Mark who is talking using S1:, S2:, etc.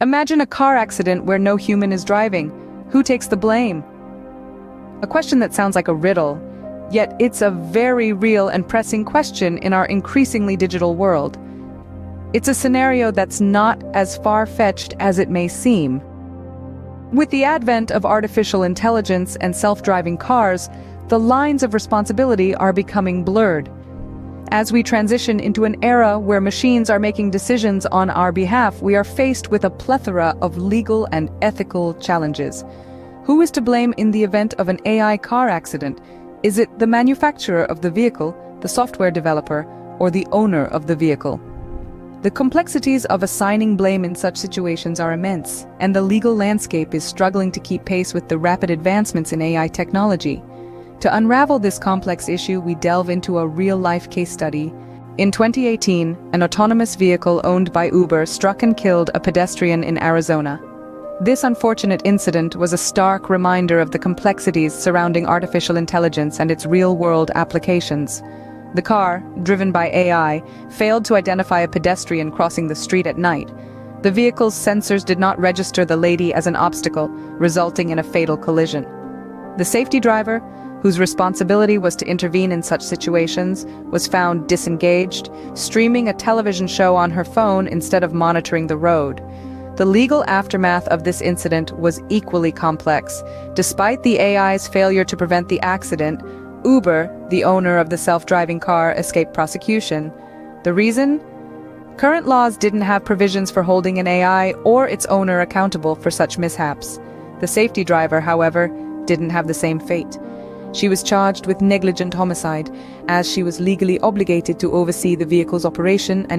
S1: Imagine a car accident where no human is driving. Who takes the blame? A question that sounds like a riddle, yet it's a very real and pressing question in our increasingly digital world. It's a scenario that's not as far-fetched as it may seem. With the advent of artificial intelligence and self-driving cars, the lines of responsibility are becoming blurred. As we transition into an era where machines are making decisions on our behalf, we are faced with a plethora of legal and ethical challenges. Who is to blame in the event of an AI car accident? Is it the manufacturer of the vehicle, the software developer, or the owner of the vehicle? The complexities of assigning blame in such situations are immense, and the legal landscape is struggling to keep pace with the rapid advancements in AI technology. To unravel this complex issue, we delve into a real-life case study. In 2018, an autonomous vehicle owned by Uber struck and killed a pedestrian in Arizona. This unfortunate incident was a stark reminder of the complexities surrounding artificial intelligence and its real-world applications. The car, driven by AI, failed to identify a pedestrian crossing the street at night. The vehicle's sensors did not register the lady as an obstacle, resulting in a fatal collision. The safety driver, whose responsibility was to intervene in such situations, was found disengaged, streaming a television show on her phone instead of monitoring the road. The legal aftermath of this incident was equally complex. Despite the AI's failure to prevent the accident, Uber, the owner of the self-driving car, escaped prosecution. The reason? Current laws didn't have provisions for holding an AI or its owner accountable for such mishaps. The safety driver, however, didn't have the same fate. She was charged with negligent homicide, as she was legally obligated to oversee the vehicle's operation and